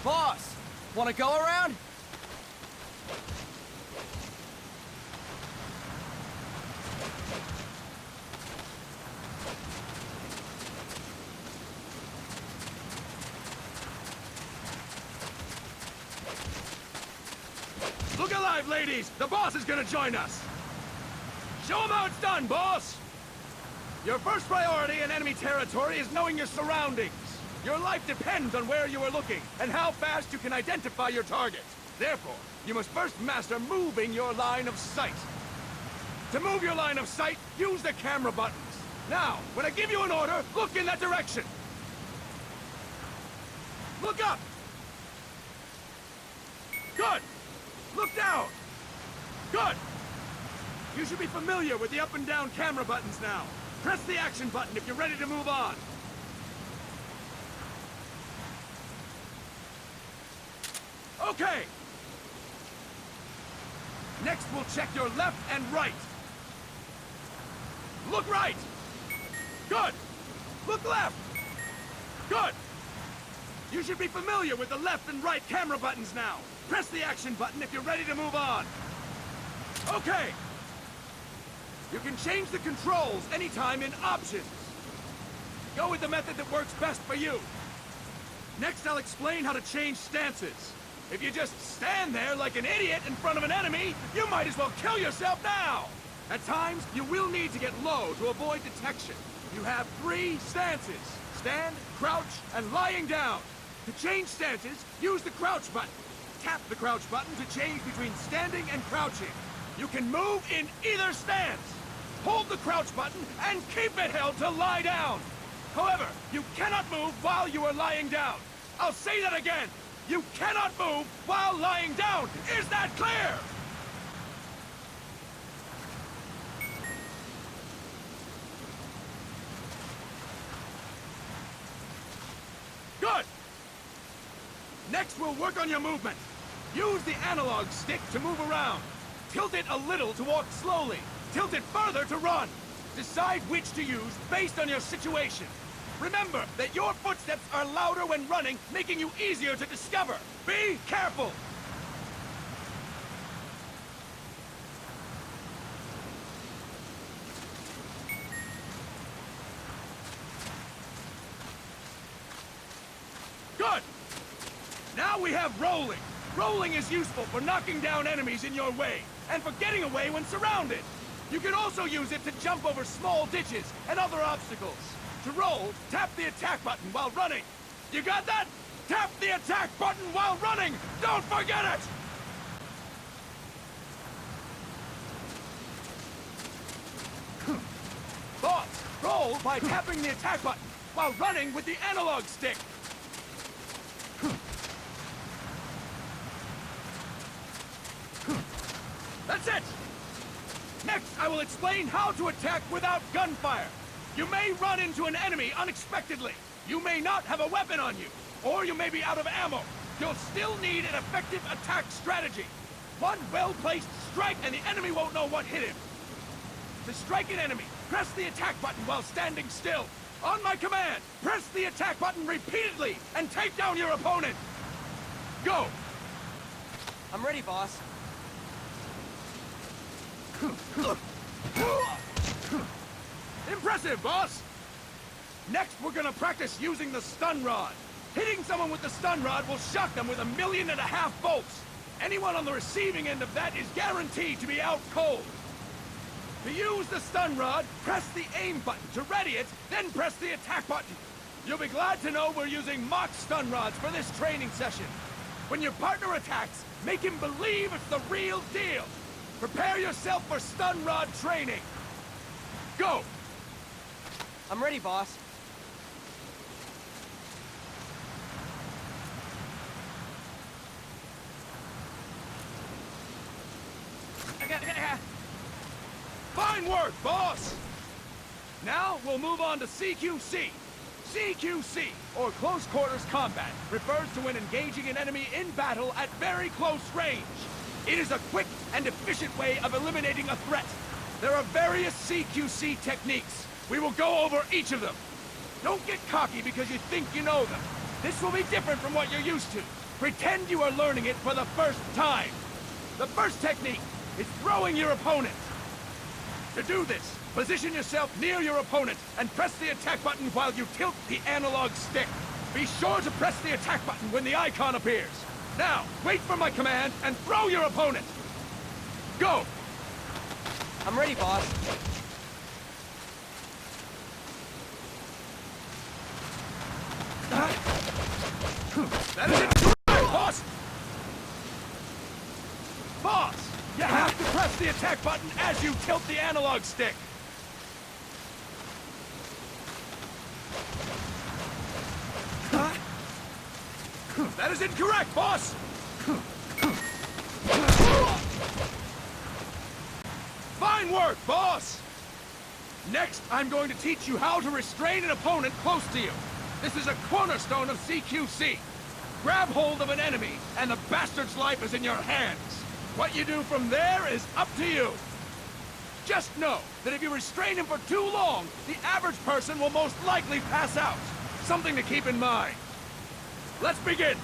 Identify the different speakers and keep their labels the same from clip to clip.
Speaker 1: Boss, wanna go around?
Speaker 2: Look alive, ladies! The boss is gonna join us! Show him how it's done, boss! Your first priority in enemy territory is knowing your surroundings. Your life depends on where you are looking, and how fast you can identify your target. Therefore, you must first master moving your line of sight. To move your line of sight, use the camera buttons. Now, when I give you an order, look in that direction. Look up! Good! Look down! Good! You should be familiar with the up and down camera buttons now. Press the action button if you're ready to move on. Okay! Next, we'll check your left and right. Look right! Good! Look left! Good! You should be familiar with the left and right camera buttons now. Press the action button if you're ready to move on. Okay! You can change the controls anytime in Options. Go with the method that works best for you. Next, I'll explain how to change stances. If you just stand there like an idiot in front of an enemy, you might as well kill yourself now! At times, you will need to get low to avoid detection. You have 3 stances: stand, crouch, and lying down. To change stances, use the crouch button. Tap the crouch button to change between standing and crouching. You can move in either stance. Hold the crouch button and keep it held to lie down. However, you cannot move while you are lying down. I'll say that again. You cannot move while lying down. Is that clear? Good. Next, we'll work on your movement. Use the analog stick to move around. Tilt it a little to walk slowly. Tilt it further to run. Decide which to use based on your situation. Remember that your footsteps are louder when running, making you easier to discover. Be careful! Good! Now we have rolling. Rolling is useful for knocking down enemies in your way, and for getting away when surrounded. You can also use it to jump over small ditches and other obstacles. To roll, tap the attack button while running. You got that? Tap the attack button while running! Don't forget it! Boss, roll by tapping the attack button while running with the analog stick. That's it! Next, I will explain how to attack without gunfire. You may run into an enemy unexpectedly. You may not have a weapon on you, or you may be out of ammo. You'll still need an effective attack strategy. One well-placed strike and the enemy won't know what hit him. To strike an enemy, press the attack button while standing still. On my command, press the attack button repeatedly and take down your opponent. Go!
Speaker 1: I'm ready, boss.
Speaker 2: Impressive, boss! Next, we're gonna practice using the stun rod. Hitting someone with the stun rod will shock them with 1.5 million volts. Anyone on the receiving end of that is guaranteed to be out cold. To use the stun rod, press the aim button to ready it, then press the attack button. You'll be glad to know we're using mock stun rods for this training session. When your partner attacks, make him believe it's the real deal. Prepare yourself for stun rod training. Go!
Speaker 1: I'm ready, boss.
Speaker 2: Fine work, boss! Now, we'll move on to CQC. CQC, or Close Quarters Combat, refers to when engaging an enemy in battle at very close range. It is a quick and efficient way of eliminating a threat. There are various CQC techniques. We will go over each of them. Don't get cocky because you think you know them. This will be different from what you're used to. Pretend you are learning it for the first time. The first technique is throwing your opponent. To do this, position yourself near your opponent and press the attack button while you tilt the analog stick. Be sure to press the attack button when the icon appears. Now, wait for my command and throw your opponent. Go!
Speaker 1: I'm ready, boss.
Speaker 2: That is incorrect, boss! Boss, you have to press the attack button as you tilt the analog stick. That is incorrect, boss! Fine work, boss! Next, I'm going to teach you how to restrain an opponent close to you. This is a cornerstone of CQC. Grab hold of an enemy, and the bastard's life is in your hands. What you do from there is up to you. Just know that if you restrain him for too long, the average person will most likely pass out. Something to keep in mind. Let's begin.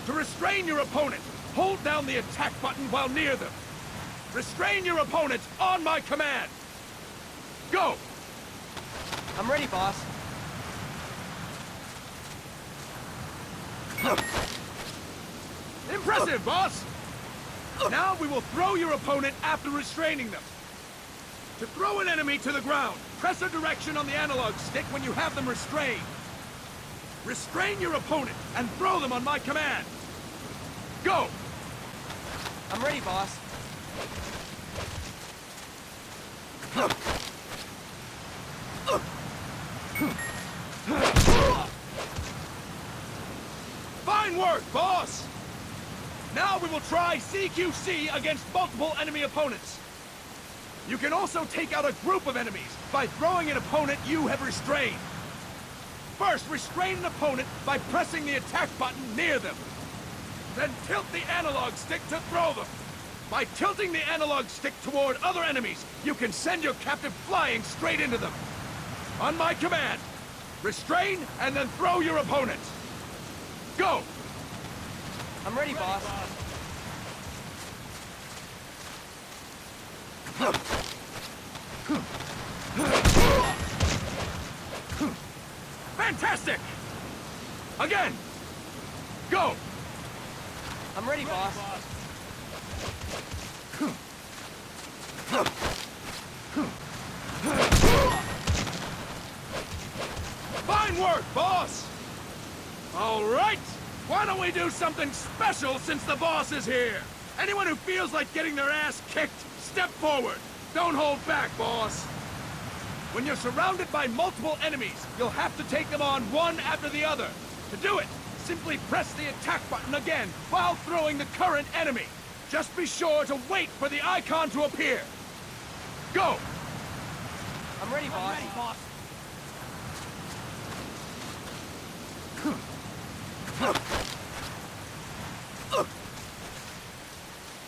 Speaker 2: To restrain your opponent, hold down the attack button while near them. Restrain your opponent on my command. Go!
Speaker 1: I'm ready, boss.
Speaker 2: Impressive, boss! Now we will throw your opponent after restraining them. To throw an enemy to the ground, press a direction on the analog stick when you have them restrained. Restrain your opponent and throw them on my command. Go!
Speaker 1: I'm ready, boss.
Speaker 2: Fine work, boss! Now we will try CQC against multiple enemy opponents. You can also take out a group of enemies by throwing an opponent you have restrained. First, restrain an opponent by pressing the attack button near them. Then tilt the analog stick to throw them. By tilting the analog stick toward other enemies, you can send your captive flying straight into them. On my command, restrain and then throw your opponent. Go!
Speaker 1: I'm ready, boss.
Speaker 2: Fantastic! Again! Go!
Speaker 1: I'm ready, boss.
Speaker 2: Fine work, boss! All right! Why don't we do something special since the boss is here? Anyone who feels like getting their ass kicked, step forward. Don't hold back, boss. When you're surrounded by multiple enemies, you'll have to take them on one after the other. To do it, simply press the attack button again while throwing the current enemy. Just be sure to wait for the icon to appear. Go!
Speaker 1: I'm ready, boss.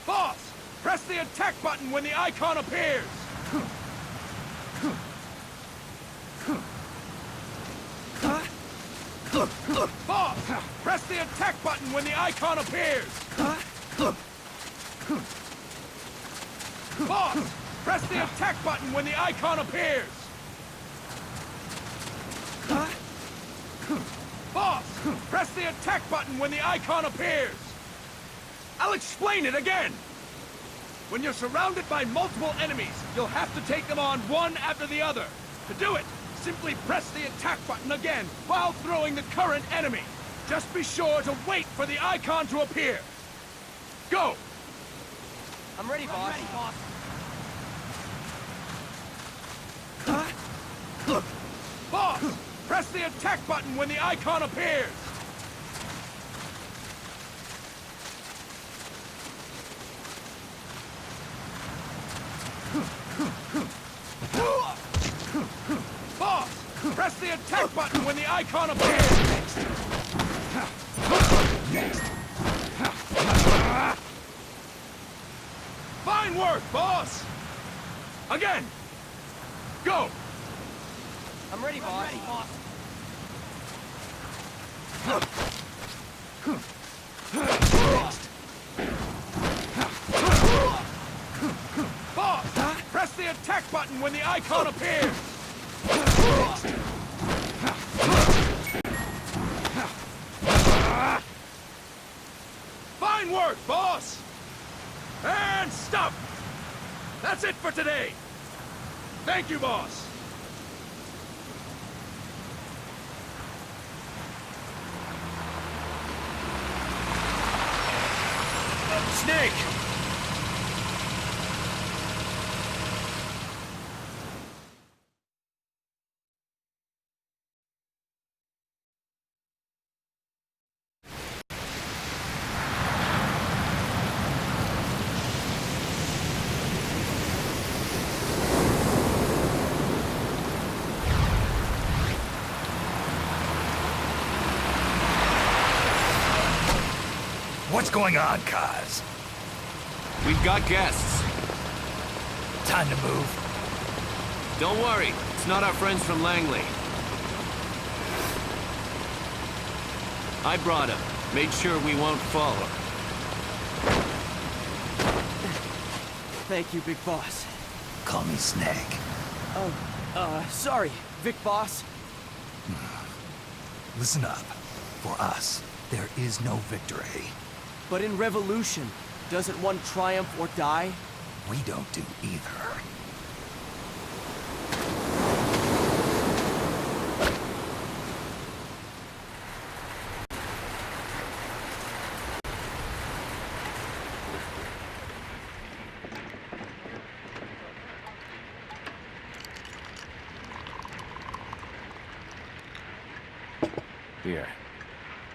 Speaker 2: Boss, press the attack button when the icon appears. Boss, press the attack button when the icon appears. Boss, press the attack button when the icon appears. Boss, press the attack button when the icon appears. I'll explain it again. When you're surrounded by multiple enemies, you'll have to take them on one after the other. To do it, simply press the attack button again while throwing the current enemy. Just be sure to wait for the icon to appear. Go!
Speaker 1: I'm ready, boss.
Speaker 2: Boss, press the attack button when the icon appears. Boss, press the attack button when the icon appears. Fine work, boss. Again. Go.
Speaker 1: I'm ready, boss.
Speaker 2: Boss, press the attack button when the icon appears. Fine work, boss. And stop. That's it for today. Thank you, boss.
Speaker 3: Snake! What's going on, Kaz?
Speaker 4: We've got guests.
Speaker 3: Time to move.
Speaker 4: Don't worry, it's not our friends from Langley. I brought him. Made sure we won't follow.
Speaker 1: Thank you, big boss.
Speaker 3: Call me Snake.
Speaker 1: Sorry, Vic boss.
Speaker 3: Listen up. For us, There is no victory.
Speaker 1: But in revolution, doesn't one triumph or die?
Speaker 3: We don't do either.
Speaker 4: Here.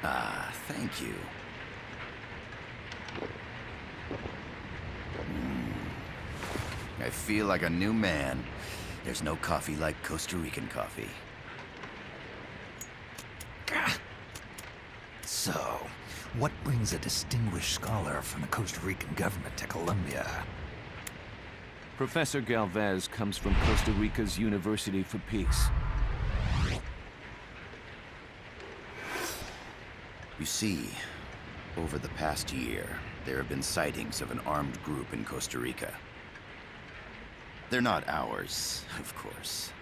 Speaker 5: Ah, thank you. I feel like a new man. There's no coffee like Costa Rican coffee.
Speaker 3: So, what brings a distinguished scholar from the Costa Rican government to Colombia?
Speaker 4: Professor Galvez comes from Costa Rica's University for Peace.
Speaker 5: You see, over the past year, there have been sightings of an armed group in Costa Rica. They're not ours, of course.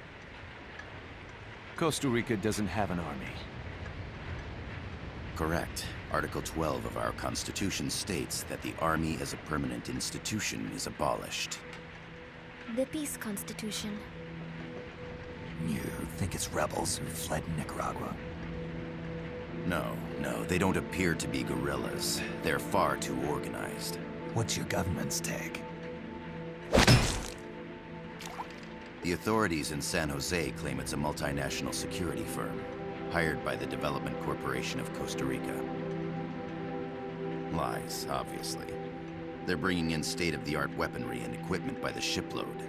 Speaker 4: Costa Rica doesn't have an army.
Speaker 5: Correct. Article 12 of our Constitution states that the Army as a permanent institution is abolished.
Speaker 6: The Peace Constitution.
Speaker 3: You think it's rebels who fled Nicaragua?
Speaker 5: No, they don't appear to be guerrillas. They're far too organized.
Speaker 3: What's your government's take?
Speaker 5: The authorities in San Jose claim it's a multinational security firm, hired by the Development Corporation of Costa Rica. Lies, obviously. They're bringing in state-of-the-art weaponry and equipment by the shipload.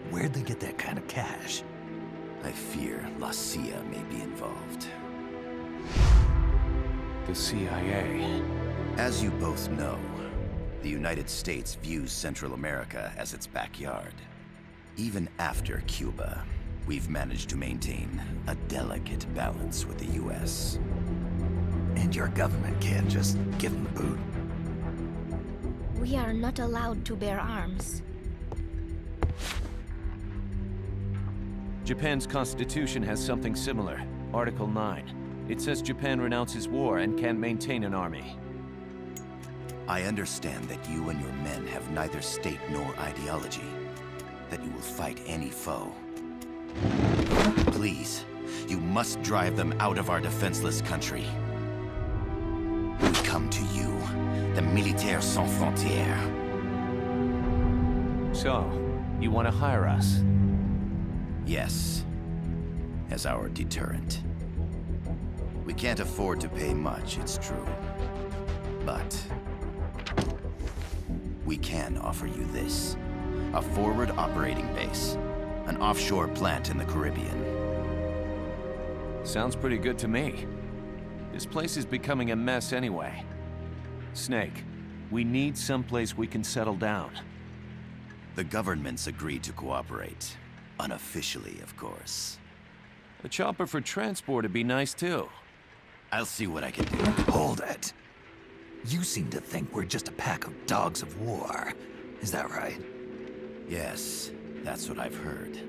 Speaker 3: Where'd they get that kind of cash?
Speaker 5: I fear La CIA may be involved.
Speaker 4: The CIA.
Speaker 5: As you both know, the United States views Central America as its backyard. Even after Cuba, we've managed to maintain a delicate balance with the US.
Speaker 3: And your government can't just give them the boot?
Speaker 6: We are not allowed to bear arms.
Speaker 4: Japan's constitution has something similar. Article 9. It says Japan renounces war and can't maintain an army.
Speaker 5: I understand that you and your men have neither state nor ideology. That you will fight any foe. Please, you must drive them out of our defenseless country. We come to you, the Militaires Sans Frontières.
Speaker 4: So, you want to hire us?
Speaker 5: Yes, as our deterrent. We can't afford to pay much, it's true. But we can offer you this. A forward operating base. An offshore plant in the Caribbean.
Speaker 4: Sounds pretty good to me. This place is becoming a mess anyway. Snake, we need someplace we can settle down.
Speaker 5: The governments agreed to cooperate. Unofficially, of course.
Speaker 4: A chopper for transport would be nice too.
Speaker 5: I'll see what I can do.
Speaker 3: Hold it. You seem to think we're just a pack of dogs of war. Is that right?
Speaker 5: Yes, that's what I've heard.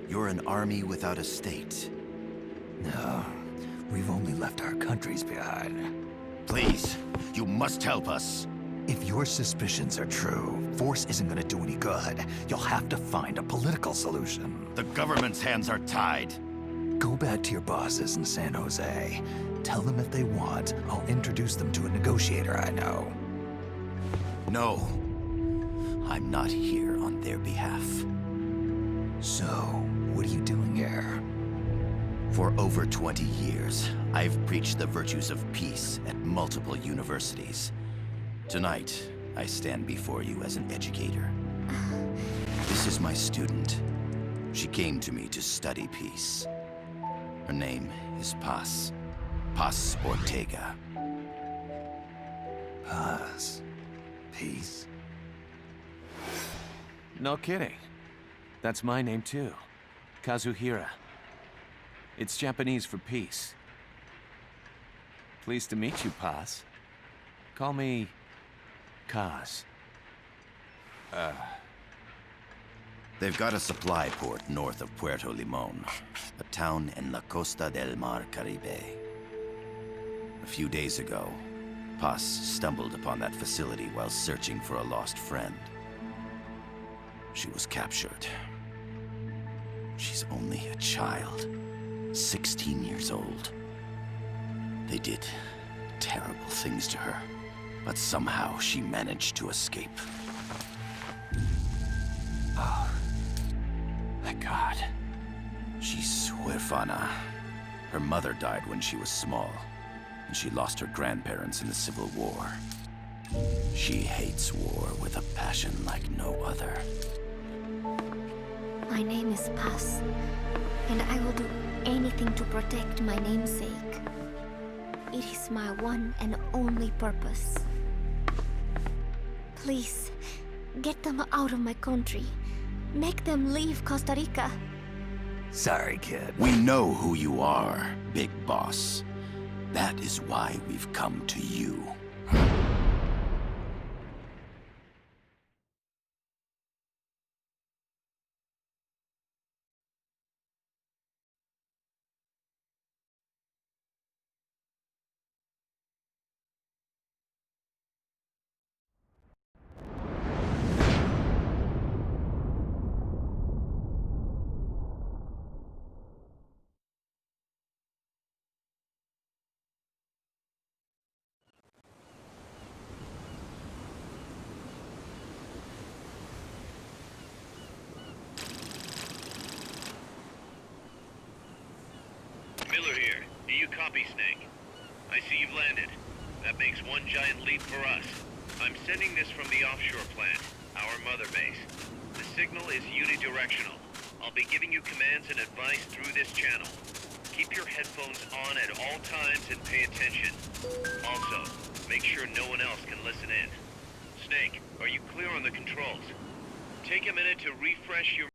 Speaker 5: You're an army without a state.
Speaker 3: No, we've only left our countries behind.
Speaker 5: Please, you must help us.
Speaker 3: If your suspicions are true, force isn't gonna do any good. You'll have to find a political solution.
Speaker 5: The government's hands are tied.
Speaker 3: Go back to your bosses in San Jose. Tell them if they want, I'll introduce them to a negotiator I know.
Speaker 5: No. I'm not here on their behalf.
Speaker 3: So, what are you doing here?
Speaker 5: For over 20 years, I've preached the virtues of peace at multiple universities. Tonight, I stand before you as an educator. This is my student. She came to me to study peace. Her name is Paz. Paz Ortega.
Speaker 3: Paz. Peace.
Speaker 4: No kidding. That's my name too. Kazuhira. It's Japanese for peace. Pleased to meet you, Paz. Call me Kaz.
Speaker 5: They've got a supply port north of Puerto Limon, a town in La Costa del Mar Caribe. A few days ago, Paz stumbled upon that facility while searching for a lost friend. She was captured. She's only a child, 16 years old. They did terrible things to her, but somehow she managed to escape.
Speaker 4: Oh, thank God.
Speaker 5: She's huérfana. Her mother died when she was small, and she lost her grandparents in the Civil War. She hates war with a passion like no other.
Speaker 6: My name is Paz, and I will do anything to protect my namesake. It is my one and only purpose. Please, get them out of my country. Make them leave Costa Rica.
Speaker 3: Sorry, kid.
Speaker 5: We know who you are, Big Boss. That is why we've come to you.
Speaker 7: Miller here. Do you copy, Snake? I see you've landed. That makes one giant leap for us. I'm sending this from the offshore plant, our mother base. The signal is unidirectional. I'll be giving you commands and advice through this channel. Keep your headphones on at all times and pay attention. Also, make sure no one else can listen in. Snake, are you clear on the controls? Take a minute to refresh your